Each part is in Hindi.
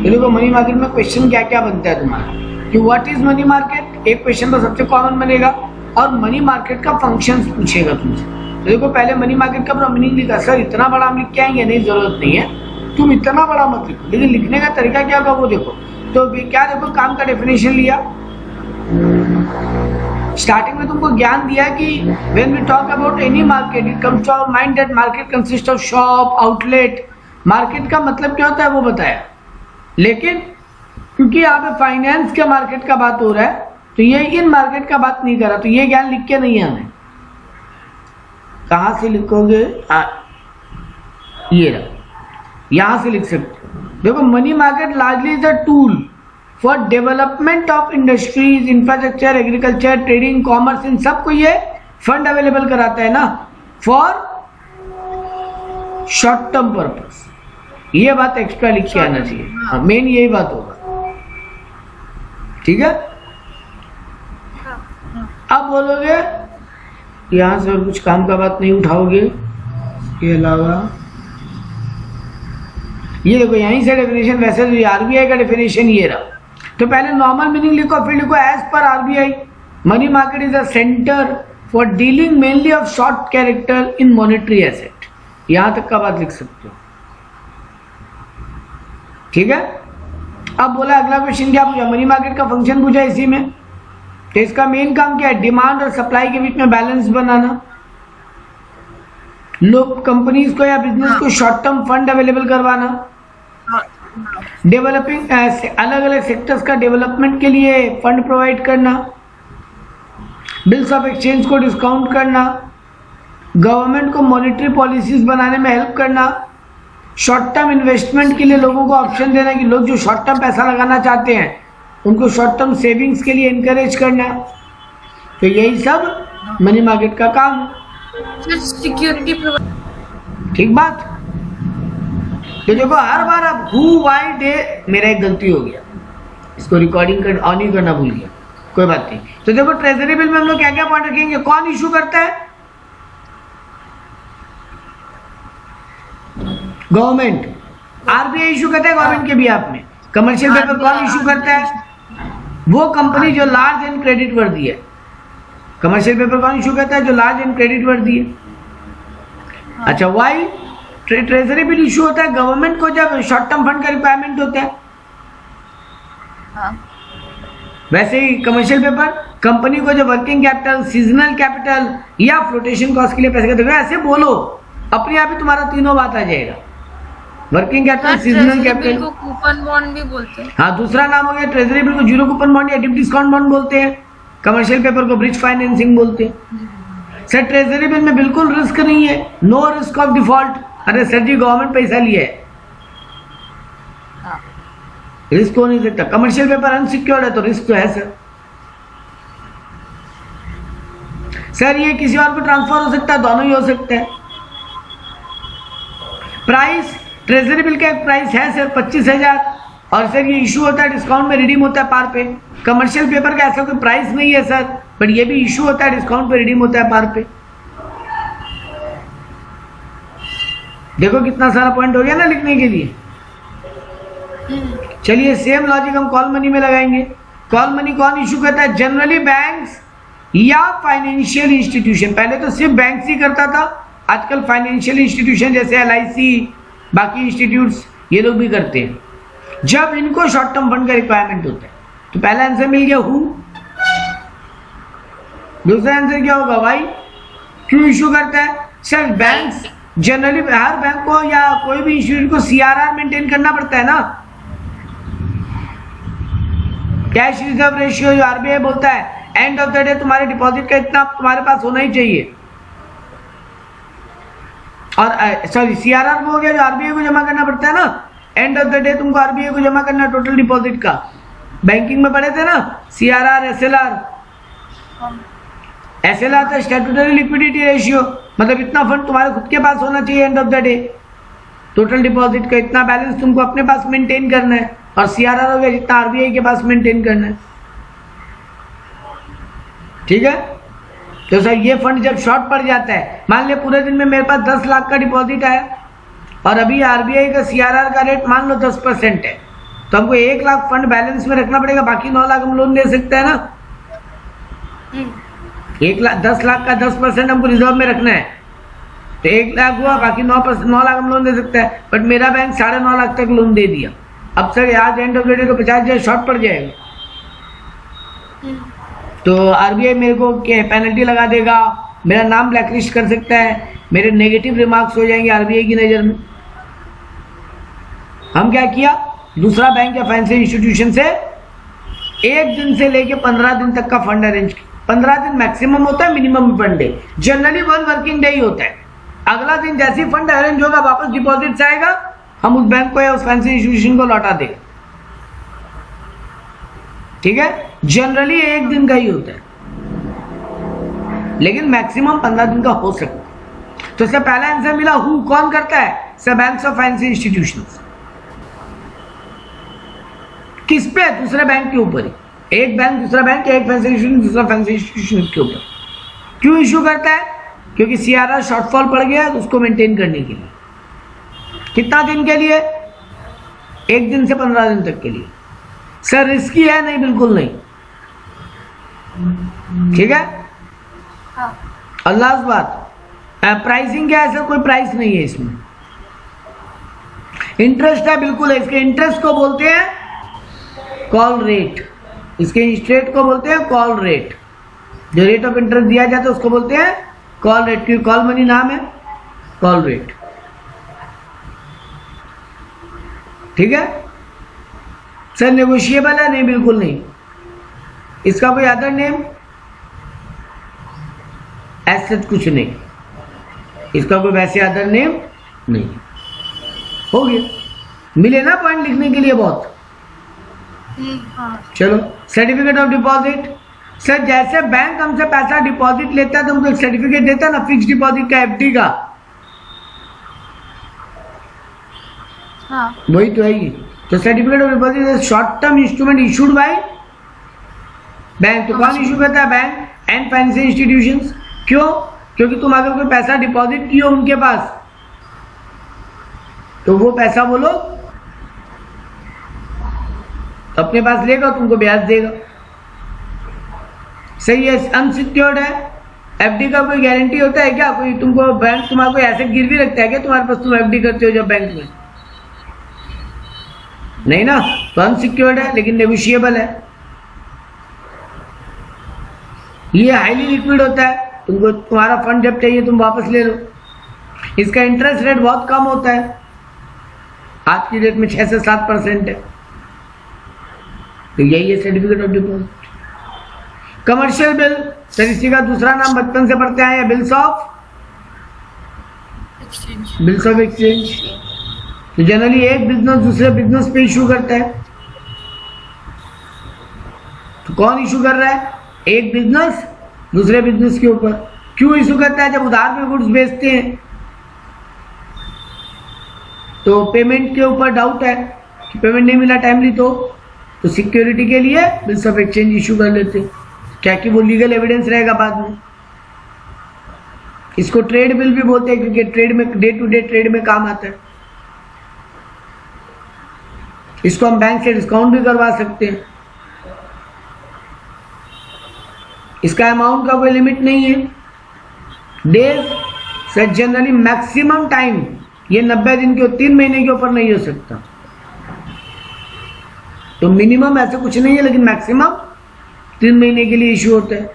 ये देखो मनी मार्केट में क्वेश्चन क्या क्या बनता है तुम्हारा कि व्हाट इज मनी मार्केट, एक क्वेश्चन तो सबसे कॉमन बनेगा, और मनी मार्केट का फंक्शंस पूछेगा तुमसे। तो देखो पहले मनी मार्केट का मीनिंग लिखा, सर इतना बड़ा हम लिख के आएंगे, नहीं जरूरत नहीं है, तुम इतना बड़ा मत लिखो, लेकिन लिखने का तरीका क्या होगा वो देखो। तो क्या देखो, काम का डेफिनेशन लिया, स्टार्टिंग में तुमको ज्ञान दिया कि when we talk about any market it comes to our mind that market consist of shop, outlet. Market का मतलब क्या होता है वो बताया, लेकिन क्योंकि यहाँ पे फाइनेंस के मार्केट का बात हो रहा है तो ये इन मार्केट का बात नहीं कर रहा, तो ये ज्ञान लिख के नहीं आना है। कहाँ से लिखोगे, ये रहा, यहां से लिख सकते हो। देखो money market largely is a tool for development of industries, infrastructure, agriculture, trading, commerce, इन सबको ये फंड अवेलेबल कराता है ना, फॉर शॉर्ट टर्म पर्पस। ये बात एक्स्ट्रा लिख के आना चाहिए, हाँ मेन यही बात होगा, ठीक है। अब बोलोगे यहां से और कुछ काम का बात नहीं उठाओगे, इसके अलावा ये देखो यहीं से डेफिनेशन, वैसे तो आरबीआई का डेफिनेशन ये रहा। तो पहले नॉर्मल मीनिंग लिखो, फिर लिखो एज पर RBI money market is a centre for dealing mainly of short character in monetary asset. यहां तक का बात लिख सकते हो, ठीक है। अब बोला अगला क्वेश्चन क्या पूछा, मनी मार्केट का फंक्शन पूछा इसी में। तो इसका मेन काम क्या है, डिमांड और सप्लाई के बीच में बैलेंस बनाना, लोग कंपनीज को या बिजनेस को शॉर्ट टर्म फंड अवेलेबल करवाना, डेवलपिंग अलग अलग सेक्टर्स का डेवलपमेंट के लिए फंड प्रोवाइड करना, बिल्स ऑफ एक्सचेंज को डिस्काउंट करना, गवर्नमेंट को मॉनेटरी पॉलिसीज बनाने में हेल्प करना, शॉर्ट टर्म इन्वेस्टमेंट के लिए लोगों को ऑप्शन देना कि लोग जो शॉर्ट टर्म पैसा लगाना चाहते हैं उनको शॉर्ट टर्म सेविंग्स के लिए इनकरेज करना। तो यही सब मनी मार्केट का काम है, सिक्योरिटी, ठीक बात। तो देखो हर बार अब हु वाई डे, मेरा एक गलती हो गया, इसको रिकॉर्डिंग कर ऑन ही करना भूल गया, कोई बात नहीं। तो देखो ट्रेजरी बिल में हम लोग क्या क्या पॉइंट रखेंगे, कौन इशू करता है, गवर्नमेंट, आरबीआई इशू करता है गवर्नमेंट के बिहाफ में। कमर्शियल पेपर कौन इशू करता है, वो कंपनी जो लार्ज एंड क्रेडिट वर्दी है। कमर्शियल पेपर कौन इशू करता है, जो लार्ज एंड क्रेडिट वर्दी है। अच्छा वाई ट्रेजरी बिल इशू होता है गवर्नमेंट को जब शॉर्ट टर्म फंड का रिक्वायरमेंट होता है, वैसे ही कमर्शियल पेपर कंपनी को जो वर्किंग कैपिटल, सीजनल कैपिटल या फ्लोटेशन कॉस्ट के लिए पैसे देगा। ऐसे बोलो अपने आप ही तुम्हारा तीनों बात आ जाएगा, वर्किंग कैपिटल, सीजनल कैपिटल को कूपन बॉन्ड भी बोलते हैं। हाँ, दूसरा नाम हो गया ट्रेजरी बिल को जीरो कूपन बॉन्ड या डिप डिस्काउंट बॉन्ड बोलते हैं। कमर्शियल पेपर को ब्रिज फाइनेंसिंग बोलते हैं। सर ट्रेजरी बिल में बिल्कुल रिस्क नहीं है, नो रिस्क ऑफ डिफॉल्ट। अरे सर जी गवर्नमेंट पैसा लिया है, रिस्क हो नहीं सकता। कमर्शियल पेपर अनसिक्योर्ड है तो रिस्क तो है सर। सर ये किसी और को ट्रांसफर हो सकता है, दोनों ही हो सकता है। प्राइस, ट्रेजरी बिल का एक प्राइस है सर 25,000, और सर ये इशू होता है डिस्काउंट में रिडीम होता है पार पे। कमर्शियल पेपर का ऐसा कोई प्राइस नहीं है सर, बट ये भी इशू होता है डिस्काउंट पे रिडीम होता है पार पे। देखो कितना सारा पॉइंट हो गया ना लिखने के लिए। चलिए सेम लॉजिक हम कॉल मनी में लगाएंगे। कॉल मनी कौन इशू करता है, जनरली बैंक्स या फाइनेंशियल इंस्टीट्यूशन। पहले तो सिर्फ बैंक्स ही करता था, आजकल फाइनेंशियल इंस्टीट्यूशन जैसे एलआईसी, बाकी इंस्टीट्यूट्स ये लोग भी करते हैं जब इनको शॉर्ट टर्म फंड का रिक्वायरमेंट होता है। तो पहला आंसर मिल गया हु। दूसरा आंसर क्या होगा, वाई, क्यों इशू करता है। सर बैंक्स जनरली, हर बैंक को या कोई भी इंस्टीट्यूट को सीआरआर मेंटेन करना पड़ता है ना, कैश रिजर्व रेशियो, जो आरबीआई बोलता है एंड ऑफ द डे तुम्हारे डिपॉजिट का इतना तुम्हारे पास होना ही चाहिए। और सॉरी सीआरआर वो हो गया जो आरबीआई को जमा करना पड़ता है ना, एंड ऑफ द डे तुमको आरबीआई को जमा करना टोटल डिपॉजिट का। बैंकिंग में पढ़े थे ना सीआरआर, एसएलआर। एसएलआर था स्टैट्यूटरी लिक्विडिटी रेशियो, मतलब इतना फंड तुम्हारे खुद के पास होना चाहिए end of the day, total deposit का इतना बैलेंस तुमको अपने पास मेंटेन करना है। और सीआरआर हो गया जितना आरबीआई के पास मेंटेन करना है, ठीक है। तो सर ये फंड जब शॉर्ट पड़ जाता है, मान लिया पूरे दिन में मेरे पास 10 लाख का डिपॉजिट आया और अभी आरबीआई का सीआरआर का रेट मान लो 10% है, तो हमको 1 लाख फंड बैलेंस में रखना पड़ेगा, बाकी 9 लाख हम लोन ले सकते हैं ना। 1 लाख 10 लाख का 10% हमको रिजर्व में रखना है, तो 1 लाख हुआ, बाकी 9 लाख हम लोन दे सकते हैं। बट मेरा बैंक 9.5 लाख तक लोन दे दिया, अब सर आज एंड ऑफ द डे तो 50,000 शॉर्ट पड़ जाएगा, तो आरबीआई मेरे को पेनल्टी लगा देगा, मेरा नाम ब्लैकलिस्ट कर सकता है, मेरे नेगेटिव रिमार्क्स हो जाएंगे आरबीआई की नज़र में। हम क्या किया, दूसरा बैंक या फाइनेंशियल इंस्टीट्यूशन से 1 दिन से लेके 15 दिन तक का फंड अरेंज किया। 15 दिन मैक्सिमम होता है, minimum fund day, generally 1 working day ही होता है। अगला दिन जैसे ही फंड अरेंज होगा वापस डिपॉजिट से आएगा, हम उस बैंक को या उस फाइनेंशियल इंस्टीट्यूशन को लौटा देंगे। ठीक है, जनरली 1 दिन का ही होता है, लेकिन मैक्सिमम 15 दिन का हो सकता है। तो इससे पहला आंसर मिला, हु कौन करता है, सर बैंक्स और फाइनेंशियल इंस्टीट्यूशंस। किस पे, दूसरे बैंक के ऊपर ही। एक बैंक दूसरा बैंक, एक फाइनेंशियल इंस्टीट्यूशन दूसरा फाइनेंशियल इंस्टीट्यूशन के ऊपर। क्यों इशू करता है, क्योंकि सीआरआर शॉर्टफॉल पड़ गया तो उसको मेंटेन करने के लिए। कितना दिन के लिए, 1 दिन से 15 दिन तक के लिए। सर रिस्की है, नहीं बिल्कुल नहीं, ठीक है। और लास्ट बात, प्राइसिंग क्या है सर, कोई प्राइस नहीं है इसमें, इंटरेस्ट है, बिल्कुल है। इसके इंटरेस्ट को बोलते हैं कॉल रेट, इसके इंटरेस्ट को बोलते हैं कॉल रेट। जो रेट ऑफ इंटरेस्ट दिया जाता है उसको बोलते हैं कॉल रेट, क्योंकि कॉल मनी नाम है, कॉल रेट। ठीक है सर, नेगोशिएबल है, नहीं बिल्कुल नहीं। इसका कोई अदर नेम, ऐसा कुछ नहीं, इसका कोई वैसे अदर नेम नहीं। हो गया, मिले ना पॉइंट लिखने के लिए बहुत। चलो, सर्टिफिकेट ऑफ डिपॉजिट। सर जैसे बैंक हमसे पैसा डिपॉजिट लेता है तो हमको एक सर्टिफिकेट देता है ना, फिक्स डिपॉजिट का, एफडी का। हाँ। वही तो है ये। तो certificate of deposit is short term instrument issued by bank. तो कौन इशू करता है, बैंक एंड फाइनेंशियल इंस्टीट्यूशंस। क्यों, क्योंकि तुम अगर कोई पैसा डिपॉजिट किए उनके पास, तो वो पैसा वो लोग अपने पास लेगा, तुमको ब्याज देगा। सही है, अनसिक्योर्ड है। एफडी का कोई गारंटी होता है क्या, कोई तुमको बैंक तुम्हारा कोई ऐसे गिरवी रखता है क्या तुम्हारे पास, तुम एफडी करते हो जब बैंक में, नहीं ना। तो अनसिक्योर्ड है, लेकिन नेगोशिएबल है। ये हाईली लिक्विड होता है, तुमको तुम्हारा फंड जब चाहिए तुम वापस ले लो। इसका इंटरेस्ट रेट बहुत कम होता है, आज की डेट में 6 से 7% है। तो यही है certificate of deposit. Commercial bill, sir इसी का दूसरा नाम बचपन से पढ़ते आए हैं, बिल्स ऑफ एक्सचेंज। तो जनरली एक बिजनेस दूसरे बिजनेस पे इशू करता है। तो कौन इशू कर रहा है, एक बिजनेस दूसरे बिजनेस के ऊपर। क्यों इशू करता है, जब उधार में गुड्स बेचते हैं तो पेमेंट के ऊपर डाउट है कि पेमेंट नहीं मिला टाइमली, तो सिक्योरिटी के लिए बिल्स ऑफ एक्सचेंज इशू कर लेते हैं, क्या कि वो लीगल एविडेंस रहेगा बाद में। इसको ट्रेड बिल भी बोलते हैं, क्योंकि ट्रेड में डे टू डे ट्रेड में काम आता है। इसको हम बैंक से डिस्काउंट भी करवा सकते हैं। इसका अमाउंट का कोई लिमिट नहीं है। डेज से जनरली मैक्सिमम टाइम ये 90 दिन के, 3 महीने के ऊपर नहीं हो सकता। तो मिनिमम ऐसा कुछ नहीं है, लेकिन मैक्सिमम 3 महीने के लिए इशू होता है।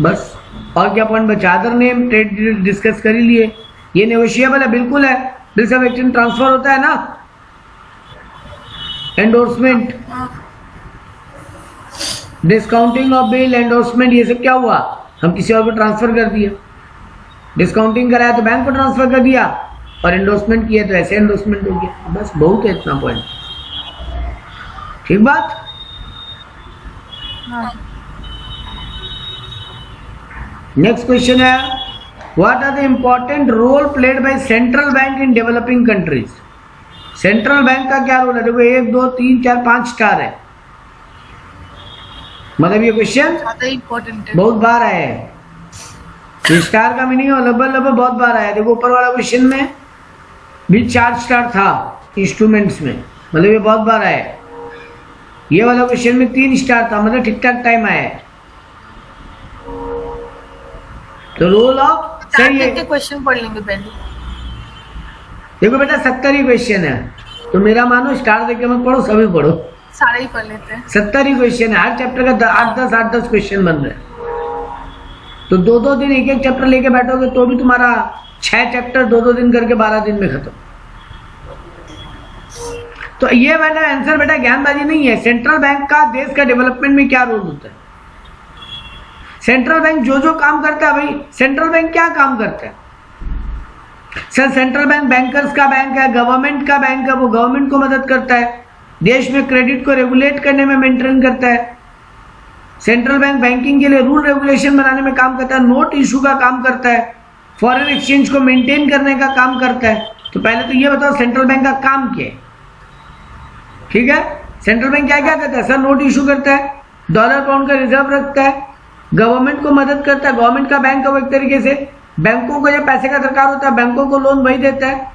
बस, और क्या पॉइंट बचा, अदर नेम ट्रेड डिस्कस कर ही लिए। ये नेगोशिएबल है, बिल्कुल है। बिल्स ऑफ एक्सचेंज ट्रांसफर होता है ना, endorsement, discounting of bill, endorsement, ये सब क्या हुआ, हम किसी और को ट्रांसफर कर दिया। डिस्काउंटिंग कराया तो बैंक को ट्रांसफर कर दिया, और एंडोर्समेंट किया तो ऐसे एंडोर्समेंट हो गया। बस, बहुत है इतना पॉइंट। ठीक बात। नेक्स्ट क्वेश्चन है, what are the important role played by central bank in developing countries. Central bank का क्या रोल है, देखो 1 2 3 4 5 स्टार है। मतलब ये क्वेश्चन बहुत बार आया है। स्टार का मीनिंग लगभग बहुत बार आया है। देखो ऊपर वाला क्वेश्चन में भी 4 स्टार था, इंस्ट्रूमेंट्स में, मतलब ये बहुत बार आया है। ये वाला क्वेश्चन में 3 स्टार था, मतलब ठीक ठाक टाइम आया है। तो रोल ऑफ सही है। क्वेश्चन पढ़ लेंगे पहले। देखो बेटा 70 ही क्वेश्चन है, तो मेरा मानो स्टार देके मत पढ़ो, सभी पढ़ो। सारे ही पढ़ लेते हैं। 70 ही क्वेश्चन है, हर चैप्टर का 8-10 क्वेश्चन बन रहे हैं। तो 2-2 दिन एक एक चैप्टर लेके बैठोगे तो भी तुम्हारा 6 चैप्टर 2-2 दिन करके 12 दिन में खत्म। तो ये वाला आंसर बेटा ज्ञानबाजी नहीं है। सेंट्रल बैंक का देश का डेवलपमेंट में क्या रोल होता है? सेंट्रल बैंक जो जो काम करता है, भाई सेंट्रल बैंक क्या काम करता है? सर सेंट्रल बैंक बैंकर्स का बैंक है, गवर्नमेंट का बैंक है, वो गवर्नमेंट को मदद करता है, देश में क्रेडिट को रेगुलेट करने में मेंटेन करता है। सेंट्रल बैंक बैंकिंग के लिए रूल रेगुलेशन बनाने में काम करता है, नोट इशू का काम करता है, फॉरेन एक्सचेंज को मेंटेन करने का काम करता है। तो पहले तो ये बताओ सेंट्रल बैंक का काम क्या है? ठीक है, सेंट्रल बैंक क्या क्या करता है? सर नोट इशू करता है, डॉलर पाउंड का रिजर्व रखता है, गवर्नमेंट को मदद करता है, गवर्नमेंट का बैंक है वो एक तरीके से। बैंकों को जब पैसे का दरकार होता है बैंकों को लोन वही देता है।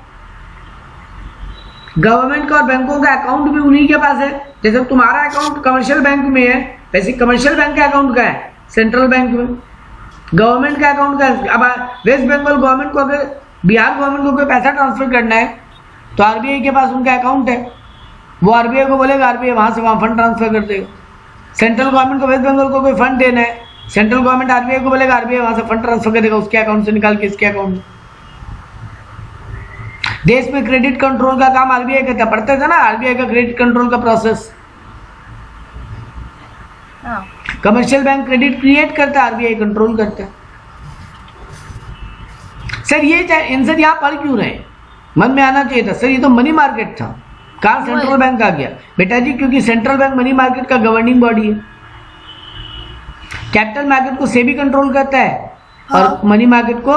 गवर्नमेंट का और बैंकों का अकाउंट भी उन्हीं के पास है। जैसे तुम्हारा अकाउंट कमर्शियल बैंक में है, वैसे कमर्शियल बैंक का अकाउंट का है सेंट्रल बैंक में, गवर्नमेंट का अकाउंट का है। अब वेस्ट बंगाल गवर्नमेंट को, अगर बिहार गवर्नमेंट को कोई पैसा ट्रांसफर करना है तो आरबीआई के पास उनका अकाउंट है, वो आरबीआई को बोलेगा, आरबीआई वहां से वहां फंड ट्रांसफर कर देगा। सेंट्रल गवर्नमेंट को वेस्ट बंगाल को कोई फंड देना है, सेंट्रल गवर्नमेंट आरबीआई को बोलेगा, आरबीआई वहां से फंड ट्रांसफर कर देगा उसके अकाउंट से निकाल के इसके अकाउंट में। देश में क्रेडिट कंट्रोल का काम आरबीआई करता है, पढ़ते थे ना आरबीआई का क्रेडिट कंट्रोल का process. Commercial bank credit create करता है, आरबीआई कंट्रोल करता है। सर ये आंसर यहाँ पढ़ क्यों रहे? मन में आना चाहिए था सर, ये तो मनी मार्केट था, कहाँ सेंट्रल बैंक आ गया? बेटा जी क्योंकि सेंट्रल बैंक मनी मार्केट का गवर्निंग बॉडी है। कैपिटल मार्केट को सेबी कंट्रोल करता है और मनी मार्केट को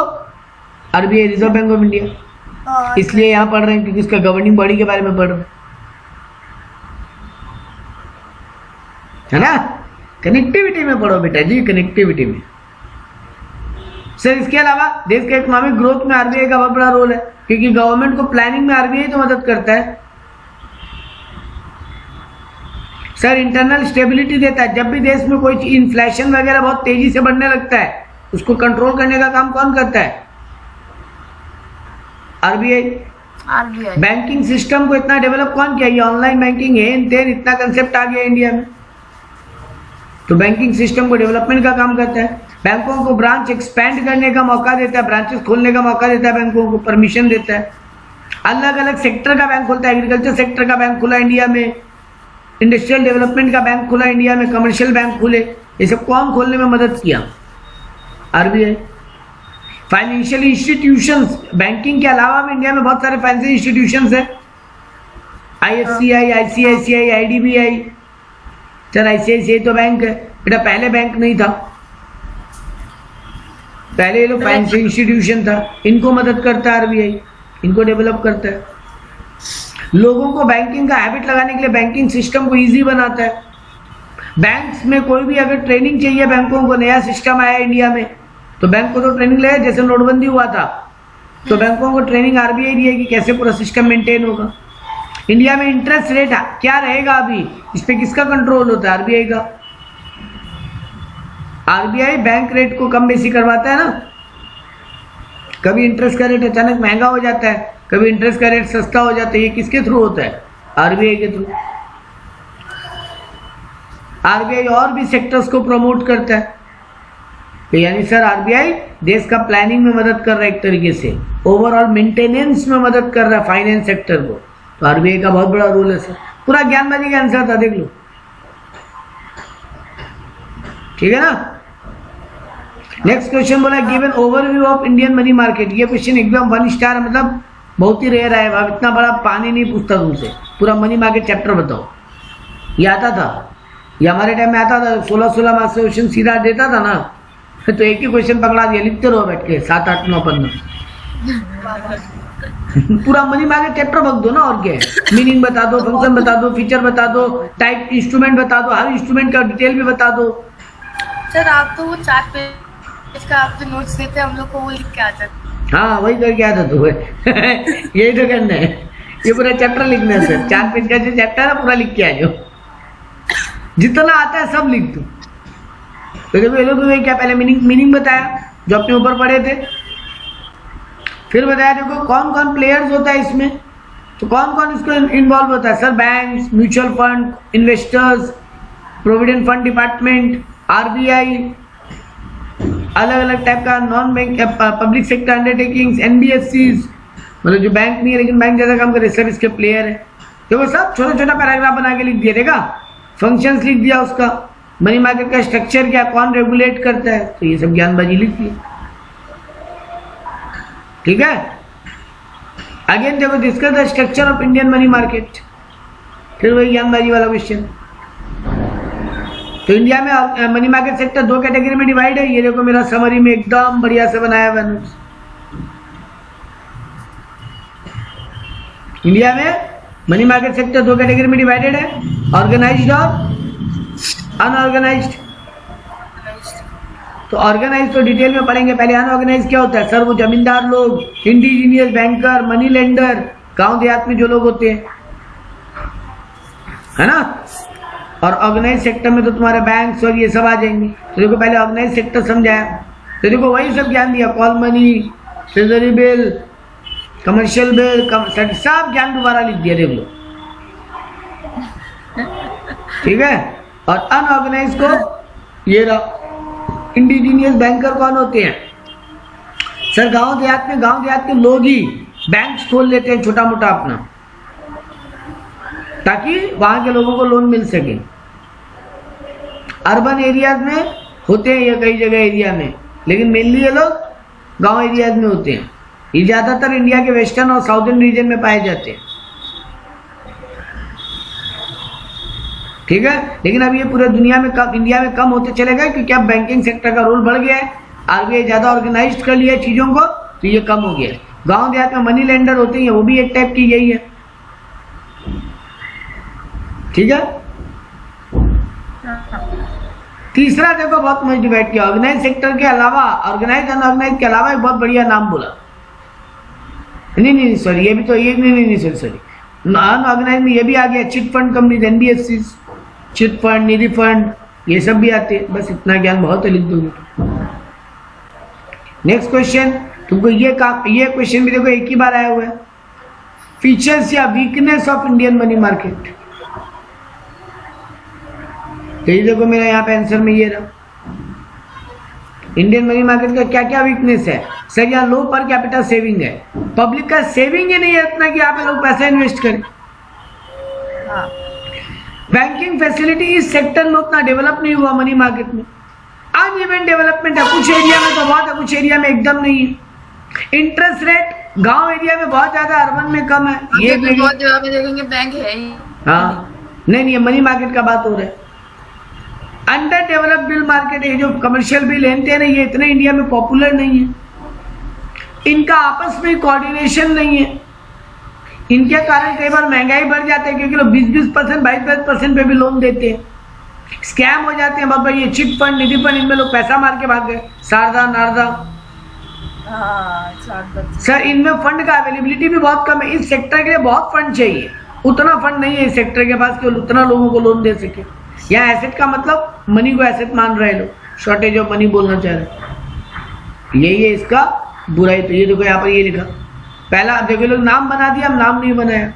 RBI, reserve bank of India. इसलिए यहाँ पढ़ रहे हैं क्योंकि इसका गवर्निंग बॉडी के बारे में पढ़ रहे हैं, है ना। कनेक्टिविटी में पढ़ो बेटा जी, कनेक्टिविटी में। सर इसके अलावा देश के इकोनॉमिक ग्रोथ में आरबीआई का बहुत बड़ा रोल है, क्योंकि गवर्नमेंट को प्लानिंग में आरबीआई तो मदद करता है। सर इंटरनल स्टेबिलिटी देता है, जब भी देश में कोई इन्फ्लेशन वगैरह बहुत तेजी से बढ़ने लगता है उसको कंट्रोल करने का काम कौन करता है? आरबीआई। बैंकिंग सिस्टम को इतना डेवलप कौन किया? ये ऑनलाइन बैंकिंग है, इतना कंसेप्ट आ गया इंडिया में, तो बैंकिंग सिस्टम को डेवलपमेंट का काम करता है। बैंकों को ब्रांच एक्सपेंड करने का मौका देता है, ब्रांचेस खोलने का मौका देता है, बैंकों को परमिशन देता है। अलग अलग सेक्टर का बैंक खोलता है, एग्रीकल्चर सेक्टर का बैंक खुला इंडिया में, इंडस्ट्रियल डेवलपमेंट का बैंक खुला इंडिया में, कमर्शियल बैंक खुले। ये सब कौन खोलने में मदद किया? आरबीआई। फाइनेंशियल इंस्टीट्यूशंस, बैंकिंग के अलावा भी इंडिया में बहुत सारे फाइनेंशियल इंस्टीट्यूशंस है, IFCI, ICICI, IDBI. Sir ICICI तो बैंक है बेटा, पहले बैंक नहीं था, पहले ये लोग फाइनेंशियल इंस्टीट्यूशन था। इनको मदद करता है आरबीआई, इनको डेवलप करता है। लोगों को बैंकिंग का हैबिट लगाने के लिए बैंकिंग सिस्टम को इजी बनाता है। बैंक्स में कोई भी अगर ट्रेनिंग चाहिए, बैंकों को नया सिस्टम आया इंडिया में तो बैंक को तो ट्रेनिंग ले, जैसे नोटबंदी हुआ था तो बैंकों को ट्रेनिंग आरबीआई दी है कि कैसे पूरा सिस्टम मेंटेन होगा। इंडिया में इंटरेस्ट रेट क्या रहेगा अभी, इस पे किसका कंट्रोल होता है? आरबीआई का। आरबीआई बैंक रेट को कम बेसी करवाता है ना, कभी इंटरेस्ट का रेट अचानक महंगा हो जाता है, कभी इंटरेस्ट का रेट सस्ता हो जाता है, ये किसके थ्रू होता है? आरबीआई के थ्रू। आरबीआई और भी सेक्टर्स को प्रमोट करता है, तो यानी सर आरबीआई देश का प्लानिंग में मदद कर रहा है, एक तरीके से ओवरऑल मेंटेनेंस में मदद कर रहा है फाइनेंस सेक्टर को, तो आरबीआई का बहुत बड़ा रोल है सर। पूरा ज्ञानबाजी का आंसर था, देख लो, ठीक है ना। नेक्स्ट क्वेश्चन बोला given overview of Indian money market. ये क्वेश्चन एकदम 1 स्टार, मतलब बहुत ही रेयर है, अब इतना बड़ा पानी नहीं पूछता तुमसे, पूरा मनी मार्केट चैप्टर बताओ। ये आता था, ये हमारे टाइम में आता था, 16 मार्क्स से क्वेश्चन सीधा देता था ना, तो एक ही क्वेश्चन पकड़ा दिया, लिखते रहो बैठ के 7, 8, 9 पन्ना। पूरा मनी मार्केट चैप्टर भग दो ना, और क्या है? मीनिंग बता दो, फंक्शन बता दो, फीचर बता दो, टाइप इंस्ट्रूमेंट बता दो, हर इंस्ट्रूमेंट का डिटेल भी बता दो। सर आप तो वो 4 पेज का आप जो नोट्स देते हैं हम लोग को वो लिख के आता है। हाँ वही करके आता तू यही तो करना है, ये पूरा चैप्टर लिखना है सर, 4 पेज का जो चैप्टर है पूरा लिख के आ जाओ, जितना आता है सब लिख दो। तो देखो ये लोग क्या पहले मीनिंग बताया जो अपने ऊपर पढ़े थे, फिर बताया देखो कौन कौन प्लेयर्स होता है इसमें, तो कौन कौन इसको इन्वॉल्व होता है sir, banks, mutual fund, investors, provident fund department, RBI, अलग अलग टाइप का non bank public sector undertakings, NBFCs, मतलब जो बैंक नहीं है लेकिन बैंक जैसा काम करे, सब इसके प्लेयर है। देखो सब छोटा छोटा पैराग्राफ बना के लिख दिया, देखा फंक्शंस लिख दिया उसका, मनी मार्केट का स्ट्रक्चर क्या, कौन रेगुलेट करता है, तो ये सब ज्ञानबाजी लिख दी। ठीक है, अगेन देखो discuss the structure of Indian money market, फिर वही ज्ञानबाजी वाला क्वेश्चन। तो इंडिया में मनी मार्केट सेक्टर 2 कैटेगरी में डिवाइड है, ये देखो मेरा समरी में एकदम बढ़िया से बनाया हुआ है। इंडिया में मनी मार्केट सेक्टर 2 कैटेगरी में डिवाइडेड है, ऑर्गेनाइज्ड और अनऑर्गेनाइज्ड। तो ऑर्गेनाइज तो डिटेल में पढ़ेंगे, पहले अनऑर्गेनाइज क्या होता है सर, वो जमींदार लोग, इंडिजीनियस बैंकर, मनी लेंडर, गांव देहात में जो लोग होते हैं, है ना। और ऑर्गेनाइज सेक्टर में तो तुम्हारे बैंक्स और ये सब आ जाएंगे। तो देखो पहले ऑर्गेनाइज सेक्टर समझाया, तो देखो वही सब ज्ञान दिया, call money, treasury bill, commercial bill, सब ज्ञान दोबारा लिख दिया, देख लो। ठीक है, और अनऑर्गेनाइज को ये रहा, इंडिजीनियस बैंकर कौन होते हैं सर, गांव देहात के लोग ही बैंक खोल लेते हैं छोटा मोटा अपना, ताकि वहां के लोगों को लोन मिल सके। अर्बन एरियाज में होते हैं ये कई जगह एरिया में, लेकिन मेनली ये लोग गांव एरियाज में होते हैं। ये ज्यादातर इंडिया के वेस्टर्न और साउथर्न रीजन में पाए जाते हैं। ठीक है, लेकिन अब ये पूरे दुनिया में कम, इंडिया में कम होते चले गए, क्योंकि अब बैंकिंग सेक्टर का रोल बढ़ गया है, आरबीआई ज्यादा ऑर्गेनाइज कर लिया है चीजों को, तो ये कम हो गया है। गांव देहात में मनी लेंडर होते हैं, वो भी एक टाइप की यही है। ठीक है, तीसरा देखो बहुत मस्त डिवाइड किया, ऑर्गेनाइज सेक्टर के अलावा, ऑर्गेनाइज अनऑर्गेनाइज के अलावा एक बहुत बढ़िया नाम बोला, नहीं सॉरी, ये भी तो ये नहीं सॉरी, अनऑर्गेनाइज में ये भी आ गया, chit fund company, NBFC, chit fund, Nidhi fund, ये सब भी आते हैं। बस इतना ज्ञान बहुत है, लिख दूंगी। नेक्स्ट क्वेश्चन, तुमको ये क्वेश्चन भी देखो एक ही बार आया हुआ है, फीचर्स या weakness of Indian money market. तो ये देखो मेरा यहाँ पे आंसर में ये रहा, इंडियन मनी मार्केट का क्या क्या वीकनेस है सर, यहाँ लो पर कैपिटल सेविंग है, पब्लिक का सेविंग ही नहीं है इतना कि यहाँ पे लोग पैसा इन्वेस्ट करें। बैंकिंग फैसिलिटी इस सेक्टर में उतना डेवलप नहीं हुआ मनी मार्केट में, अनइवन डेवलपमेंट है, कुछ एरिया में तो बहुत है, कुछ एरिया में एकदम नहीं है। इंटरेस्ट रेट गांव एरिया में बहुत ज्यादा, अर्बन में कम है। ये बहुत जगह पे देखेंगे बैंक है ही, हाँ नहीं मनी मार्केट का बात हो रहा है। अंडर डेवलप्ड बिल मार्केट है, जो कमर्शियल बिल लेते हैं ना, ये इतने इंडिया में पॉपुलर नहीं है, इनका आपस में कोऑर्डिनेशन नहीं है, इनके कारण कई बार महंगाई बढ़ जाती है, क्योंकि लोग 20% 22% पे भी लोन देते हैं, स्कैम हो जाते हैं। बाबा ये चिट फंड, निधि फंड, इनमें लोग पैसा मार के भाग गए, शारदा नारदा। सर इनमें फंड का अवेलेबिलिटी भी बहुत कम है, इस सेक्टर के लिए बहुत फंड चाहिए, उतना फंड नहीं है इस सेक्टर के पास कि उतना लोगों को लोन दे सके। यहाँ एसेट का मतलब मनी को एसेट मान रहे लोग, शॉर्टेज ऑफ मनी बोलना चाह रहे, यही है इसका बुराई। तो ये देखो यहाँ पर ये लिखा, पहला देखो लोग नाम बना दिया, हम नाम नहीं बनाया।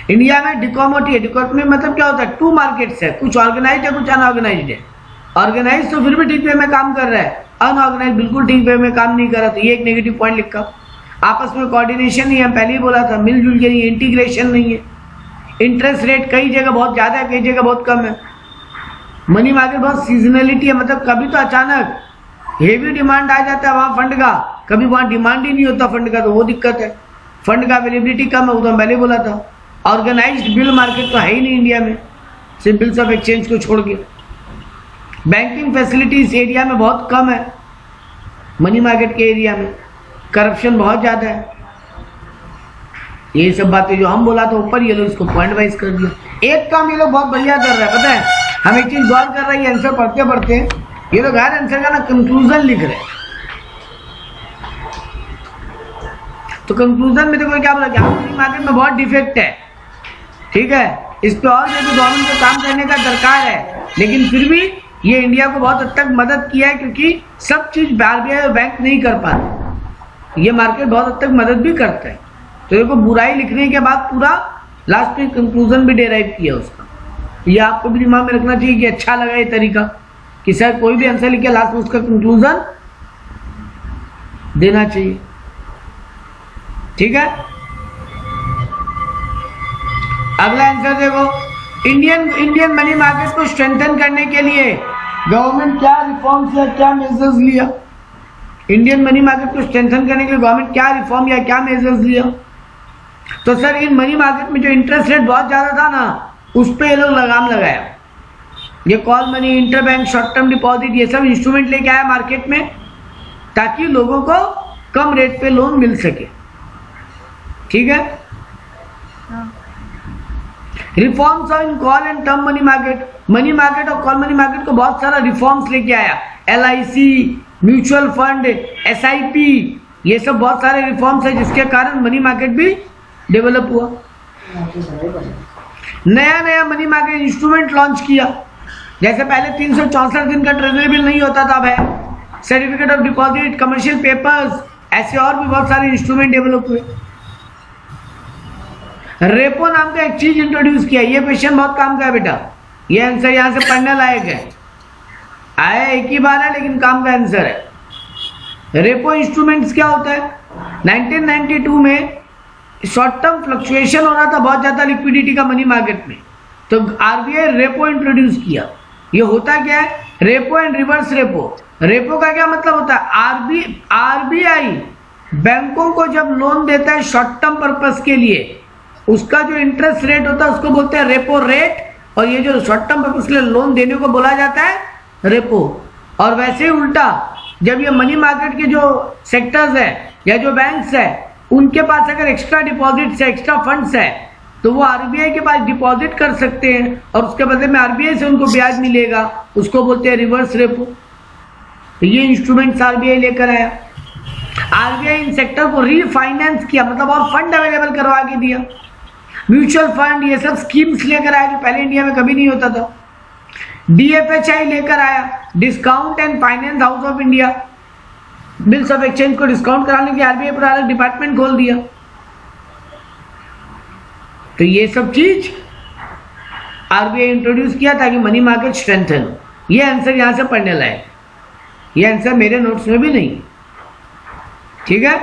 इंडिया में डिकोमोटी है, डिकोटमी मतलब क्या होता है, 2 मार्केट्स है, कुछ ऑर्गेनाइज है कुछ अनऑर्गेनाइज है। ऑर्गेनाइज तो फिर भी ठीक वे में काम कर रहा है, अनऑर्गेनाइज बिल्कुल ठीक वे में काम नहीं कर रहा, तो ये एक नेगेटिव पॉइंट लिखा। आपस में कोऑर्डिनेशन नहीं है, पहले ही बोला था, मिलजुल के नहीं, इंटीग्रेशन नहीं है। इंटरेस्ट रेट कई जगह बहुत ज्यादा है, कई जगह बहुत कम है। मनी मार्केट बहुत सीजनलिटी है, मतलब कभी तो अचानक हेवी डिमांड आ जाता है वहां फंड का, कभी वहां डिमांड ही नहीं होता फंड का, तो वो दिक्कत है। फंड का अवेलेबिलिटी कम है, वो तो पहले बोला था। ऑर्गेनाइज्ड बिल मार्केट तो है ही नहीं इंडिया में, सिर्फ बिल्स ऑफ एक्सचेंज को छोड़ के। बैंकिंग फैसिलिटी इस एरिया में बहुत कम है, मनी मार्केट के एरिया में करप्शन बहुत ज्यादा है। ये सब बातें जो हम बोला था ऊपर, ये लोग इसको पॉइंट वाइज कर दिया। एक काम ये लोग बहुत बढ़िया कर रहा है, पता है, हम एक चीज गौर कर रहे हैं, आंसर पढ़ते पढ़ते ये लोग हर आंसर का ना कंक्लूजन लिख रहे हैं। तो कंक्लूजन में देखो क्या बोला कि मनी मार्केट में बहुत डिफेक्ट है, ठीक है, इस पे और भी गवर्नमेंट को काम करने का दरकार है, लेकिन फिर भी ये इंडिया को बहुत हद तक मदद किया है, क्योंकि सब चीज आरबीआई और बैंक नहीं कर पाते, ये मार्केट बहुत हद तक मदद भी करता है। तो देखो बुराई लिखने के बाद पूरा लास्ट में कंक्लूजन भी डेराइव किया उसका। ये आपको भी दिमाग में रखना चाहिए कि अच्छा लगा ये तरीका कि सर कोई भी आंसर लिखे लास्ट में उसका कंक्लूजन देना चाहिए, ठीक है। अगला आंसर देखो, इंडियन मनी मार्केट को स्ट्रेंथन करने के लिए गवर्नमेंट क्या रिफॉर्म्स या क्या मेजर्स लिया? इंडियन मनी मार्केट को स्ट्रेंथन करने के लिए गवर्नमेंट क्या रिफॉर्म या क्या मेजर्स लिया? तो सर इन मनी मार्केट में जो इंटरेस्ट रेट बहुत ज्यादा था ना, उस पर ये लोग लगाम लगाया। ये call money, interbank, short term deposit, ये सब इंस्ट्रूमेंट लेके आया मार्केट में ताकि लोगों को कम रेट पे लोन मिल सके, ठीक है। Reforms in call and term money market, money market और कॉल मनी मार्केट को बहुत सारा रिफॉर्म्स लेके आया। LIC, म्यूचुअल फंड, SIP, ये सब बहुत सारे रिफॉर्म्स है जिसके कारण मनी मार्केट भी डेवलप हुआ। नया नया मनी मार्केट इंस्ट्रूमेंट लॉन्च किया, जैसे पहले 364 दिन का ट्रेजरी बिल नहीं होता था, अब है certificate of deposit, commercial papers, ऐसे और भी बहुत सारे इंस्ट्रूमेंट डेवलप हुए। रेपो नाम का एक चीज इंट्रोड्यूस किया। ये क्वेश्चन बहुत काम का है बेटा, ये आंसर यहां से पढ़ने लायक है, आया एक ही बार है लेकिन काम का आंसर है। रेपो इंस्ट्रूमेंट्स क्या होता है? 1992 में शॉर्ट टर्म फ्लक्चुएशन हो रहा था बहुत ज्यादा लिक्विडिटी का मनी मार्केट में, तो आरबीआई रेपो इंट्रोड्यूस किया। ये होता क्या है? Repo and reverse repo. Repo का क्या मतलब होता है? आरबीआई बैंकों को जब लोन देता है शॉर्ट टर्म पर्पस के लिए, उसका जो इंटरेस्ट रेट होता है उसको बोलते हैं रेपो रेट, और ये जो शॉर्ट टर्म पर्पस के लिए लोन देने को बोला जाता है रेपो। और वैसे ही उल्टा, जब ये मनी मार्केट के जो सेक्टर्स है या जो बैंक्स है, उनके पास अगर एक्स्ट्रा डिपॉजिट्स है, एक्स्ट्रा फंड्स है, तो वो आरबीआई के पास डिपॉजिट कर सकते हैं और उसके बदले में आरबीआई से उनको ब्याज मिलेगा, उसको बोलते हैं रिवर्स रेपो। तो ये इंस्ट्रूमेंट्स आरबीआई लेकर आया। आरबीआई इन सेक्टर को रीफाइनेंस किया, मतलब और फंड अवेलेबल करवा के दिया। म्यूचुअल फंड, ये सब स्कीम्स लेकर आया जो पहले इंडिया में कभी नहीं होता था। DFHI लेकर आया, discount and finance house of India, bills of exchange को डिस्काउंट कराने के आरबीआई पूरा अलग डिपार्टमेंट खोल दिया। तो ये सब चीज आरबीआई इंट्रोड्यूस किया ताकि मनी मार्केट स्ट्रेंथन हो। ये आंसर यहां से पढ़ने लायक, ये आंसर मेरे नोट्स में भी नहीं, ठीक है,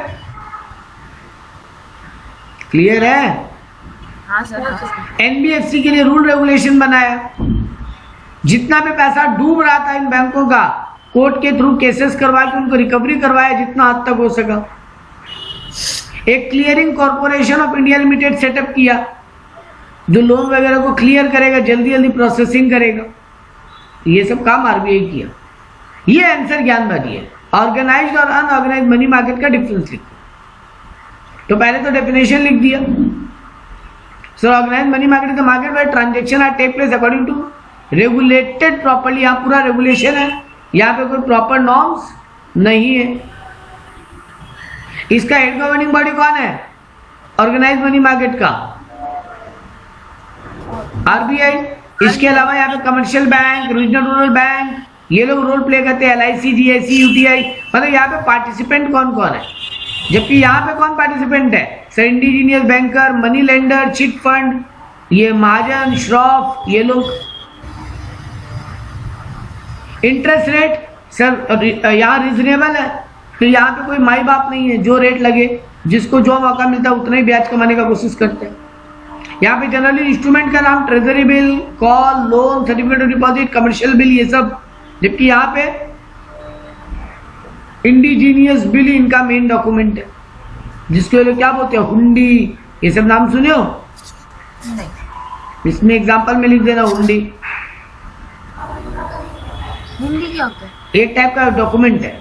क्लियर है? हाँ सर। एनबीएफसी के लिए रूल रेगुलेशन बनाया। जितना भी पैसा डूब रहा था इन बैंकों का, कोर्ट के थ्रू केसेस करवा के उनको रिकवरी करवाया जितना हद तक हो सका। एक clearing corporation of India limited setup किया जो लोन वगैरह को क्लियर करेगा, जल्दी जल्दी प्रोसेसिंग करेगा। ये सब काम आरबीआई किया। ये आंसर ज्ञानबाजी है। ऑर्गेनाइज्ड और अनऑर्गेनाइज्ड मनी मार्केट का डिफरेंस लिखो। तो पहले तो डेफिनेशन लिख दिया। Sir organised money market is the market where transaction are take place according to regulated properly. यहाँ पूरा रेगुलेशन है, यहाँ पे कोई प्रॉपर नॉर्म्स नहीं है। इसका हेड गवर्निंग बॉडी कौन है? ऑर्गेनाइज्ड मनी मार्केट का आरबीआई। इसके अलावा यहाँ पे commercial bank, regional rural bank, ये लोग रोल प्ले करते हैं। LIC, GIC, UTI, मतलब यहाँ पे पार्टिसिपेंट कौन कौन है? जबकि यहाँ पे कौन पार्टिसिपेंट है? Sir indigenous banker, money lender, chit fund, ये महाजन, श्रॉफ, ये लोग। इंटरेस्ट रेट सर यहाँ रिजनेबल है, तो यहाँ पे कोई माई बाप नहीं है, जो रेट लगे, जिसको जो मौका मिलता है उतना ही ब्याज कमाने का कोशिश करते हैं। यहाँ पे जनरली इंस्ट्रूमेंट का नाम treasury bill, call, loan, certificate of deposit, commercial bill, ये सब। जबकि यहाँ पे इंडिजीनियस बिल इनका मेन डॉक्यूमेंट है, जिसको लोग क्या बोलते हैं? हुंडी। ये सब नाम सुने हो? नहीं। इसमें एग्जांपल में लिख देना हुंडी। हुंडी क्या होता है? एक टाइप का डॉक्यूमेंट है।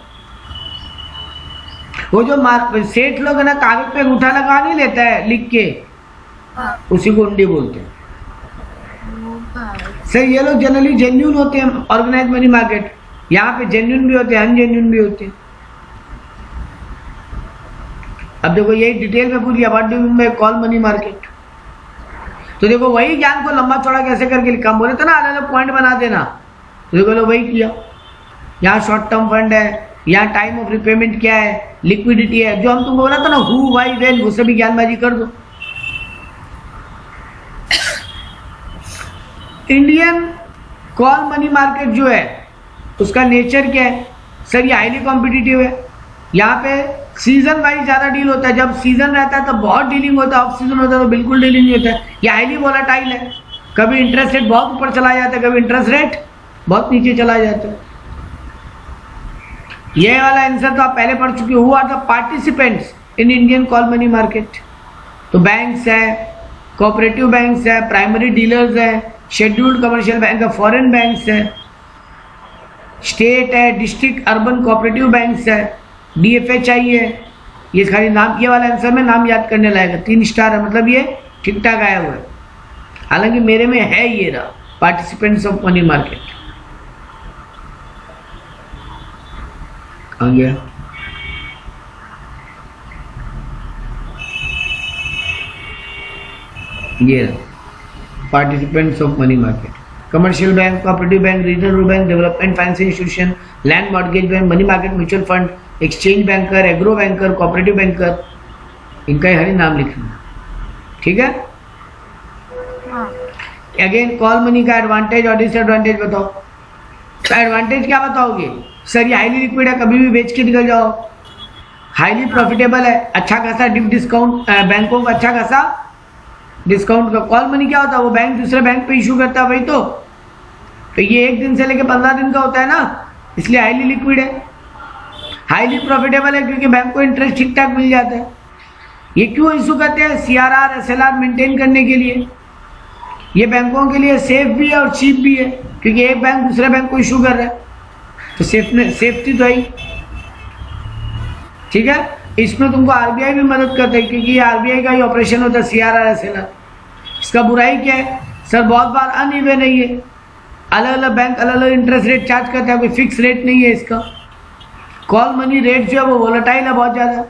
वो जो सेठ लोग है ना, कागज पे अंगूठा लगा नहीं लेता है लिख के, हाँ। उसी को हुंडी बोलते हैं। सर ये लोग जनरली जेन्युइन होते हैं, ऑर्गेनाइज मनी मार्केट। यहाँ पे जेन्युइन भी होते हैं, अनजेन्युइन भी होते हैं। अब देखो यही डिटेल में पूछ लिया, what do you mean by call money market. तो देखो वही ज्ञान को लंबा चौड़ा कैसे करके लिखा, बोले थे ना अलग अलग पॉइंट बना देना, तो देखो लो वही किया। यहाँ शॉर्ट टर्म फंड है, यहाँ टाइम ऑफ रिपेमेंट क्या है, लिक्विडिटी है, जो हम तुमको बोला था ना हु वाई व्हेन, वो सभी ज्ञानबाजी कर दो। इंडियन कॉल मनी मार्केट जो है उसका नेचर क्या है सर, ये हाईली कॉम्पिटिटिव है। यहाँ पे सीजन वाइज ज़्यादा डील होता है, जब सीजन रहता है तो बहुत डीलिंग होता है, ऑफ सीजन होता है तो बिल्कुल डीलिंग नहीं होता है। ये हाईली वोलाटाइल है, कभी इंटरेस्ट रेट बहुत ऊपर चला जाता है, कभी इंटरेस्ट रेट बहुत नीचे चला जाता है। ये वाला आंसर तो आप पहले पढ़ चुके हो, who are the participants in Indian call money market. तो बैंक्स है, कोऑपरेटिव बैंक्स है, प्राइमरी डीलर्स है, शेड्यूल्ड कमर्शियल बैंक है, फॉरेन बैंक्स है, स्टेट है, डिस्ट्रिक्ट अर्बन कोऑपरेटिव बैंक्स है, DFHI है। ये खाली नाम, ये वाला आंसर में नाम याद करने लायक है, 3 स्टार है, मतलब ये ठीक ठाक आया हुआ है। हालांकि मेरे में है ये रहा पार्टिसिपेंट्स ऑफ मनी मार्केट। आ गया ये participants of money market, commercial bank, cooperative bank, regional bank, development financial institution, land mortgage bank, money market mutual fund, exchange banker, agro banker, cooperative banker, इनका ही हरी नाम लिखना, ठीक है। अगेन कॉल मनी का एडवांटेज और डिसएडवांटेज बताओ। तो एडवांटेज क्या बताओगे सर, ये हाईली लिक्विड है, कभी भी बेच के निकल जाओ, हाईली प्रॉफिटेबल है, अच्छा खासा डिप डिस्काउंट, बैंकों का अच्छा खासा डिस्काउंट का। कॉल मनी क्या होता है, वो बैंक दूसरे बैंक पे इशू करता है, वही तो ये 1 दिन से लेकर 15 दिन का होता है ना, इसलिए हाईली लिक्विड है, हाईली प्रॉफिटेबल है, क्योंकि बैंक को इंटरेस्ट ठीक ठाक मिल जाता है। ये क्यों इशू करते हैं, CRR SLR मेंटेन करने के लिए। ये बैंकों के लिए सेफ भी है और चीप भी है, क्योंकि एक बैंक दूसरे बैंक को इशू कर रहा है, तो सेफ्टी तो है, ठीक है। इसमें तुमको RBI भी मदद करता है, क्योंकि ये RBI का ही ऑपरेशन होता है CRR SLR। इसका बुराई क्या है सर, बहुत बार अनइवन है, ये अलग अलग बैंक अलग अलग इंटरेस्ट रेट चार्ज करता है, कोई फिक्स रेट नहीं है इसका। कॉल मनी रेट जो है वो वोलेटाइल है बहुत ज़्यादा,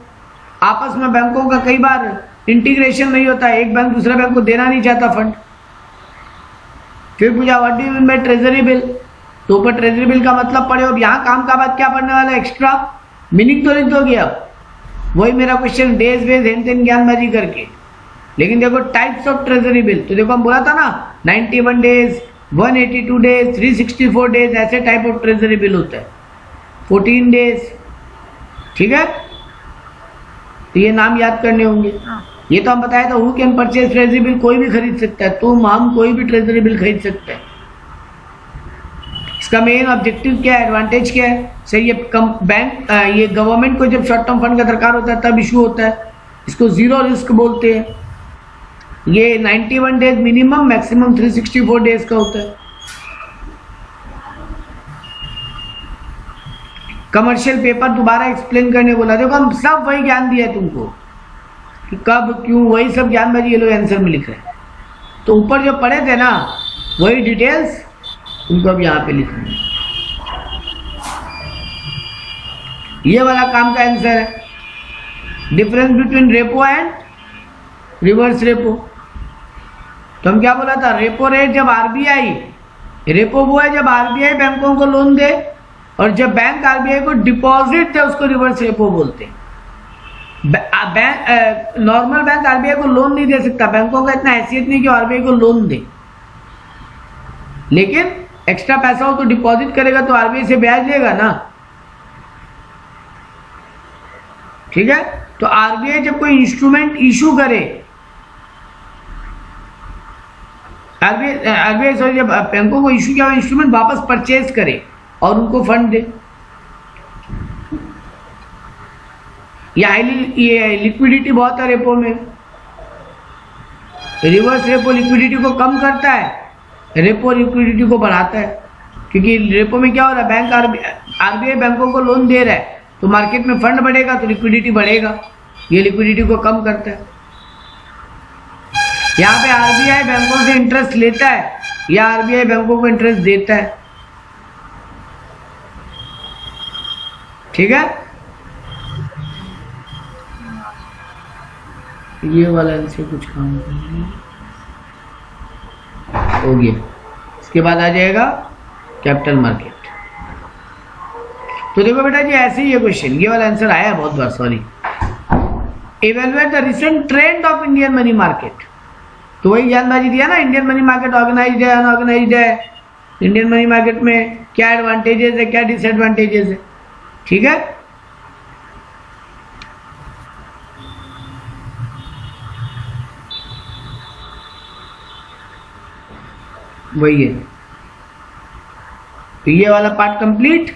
आपस में बैंकों का कई बार इंटीग्रेशन नहीं होता है, एक बैंक दूसरे बैंक को देना नहीं चाहता फंड। फिर पूछा what do you mean by treasury bill, तो ऊपर ट्रेजरी बिल का मतलब पढ़े। अब यहाँ काम का बात क्या पढ़ने वाला है, एक्स्ट्रा मीनिंग तो नहीं दोगे अब, वही मेरा क्वेश्चन डेज वेज हेन तेन ज्ञानबाजी करके। लेकिन देखो टाइप्स ऑफ ट्रेजरी बिल, तो देखो हम बोला था ना 91 डेज, 182 डेज, 364 डेज, ऐसे टाइप ऑफ ट्रेजरी बिल होता है, 14 डेज, ठीक है। तो ये नाम याद करने होंगे। ये तो हम बताया था, who can purchase treasury bill, कोई भी खरीद सकता है, तुम हम कोई भी ट्रेजरी बिल खरीद सकता है। इसका मेन ऑब्जेक्टिव क्या है, एडवांटेज क्या है सर, ये बैंक ये गवर्नमेंट को जब शॉर्ट टर्म फंड का दरकार होता है तब इशू होता है, इसको जीरो रिस्क बोलते हैं। ये 91 डेज मिनिमम, मैक्सिमम 364 डेज का होता है। कमर्शियल पेपर दोबारा एक्सप्लेन करने बोला, देखो हम सब वही ज्ञान दिया है तुमको कि कब क्यों, वही सब ज्ञान ये लोग आंसर में लिख रहे हैं। तो ऊपर जो पढ़े थे ना वही डिटेल्स तुमको अब यहाँ पे लिखना है। ये वाला काम का आंसर है, difference between repo and reverse repo. तो हम क्या बोला था, रेपो रेट जब RBI, रेपो वो है जब RBI बैंकों को लोन दे, और जब बैंक RBI को डिपॉजिट दे उसको रिवर्स रेपो बोलते हैं। नॉर्मल बैंक RBI को लोन नहीं दे सकता, बैंकों का इतना हैसियत नहीं कि RBI को लोन दे, लेकिन एक्स्ट्रा पैसा हो तो डिपॉजिट करेगा तो RBI से ब्याज लेगा ना, ठीक है। तो RBI जब कोई इंस्ट्रूमेंट इशू करे, RBI सॉरी जब बैंकों को इशू किया हुआ इंस्ट्रूमेंट वापस परचेज करे और उनको फंड दे, ये हाईली ये लिक्विडिटी बहुत है रेपो में। रिवर्स रेपो लिक्विडिटी को कम करता है, रेपो लिक्विडिटी को बढ़ाता है, क्योंकि रेपो में क्या हो रहा है, बैंक RBI बैंकों को लोन दे रहा है तो मार्केट में फंड बढ़ेगा तो लिक्विडिटी बढ़ेगा, ये लिक्विडिटी को कम करता है। यहाँ पे RBI बैंकों से इंटरेस्ट लेता है या RBI बैंकों को इंटरेस्ट देता है, ठीक है। ये वाला इनसे कुछ काम हो गया। इसके बाद आ जाएगा कैपिटल मार्केट। तो देखो बेटा जी ऐसे ही ये क्वेश्चन, ये वाला आंसर आया बहुत बार, sorry. Evaluate the recent trend of Indian money market. तो वही ज्ञानबाजी दिया ना, इंडियन मनी मार्केट ऑर्गेनाइज्ड है, अनऑर्गेनाइज्ड है, इंडियन मनी मार्केट में क्या एडवांटेजेस है, क्या डिसएडवांटेजेस है, ठीक है। वही है। तो ये वाला पार्ट कंप्लीट।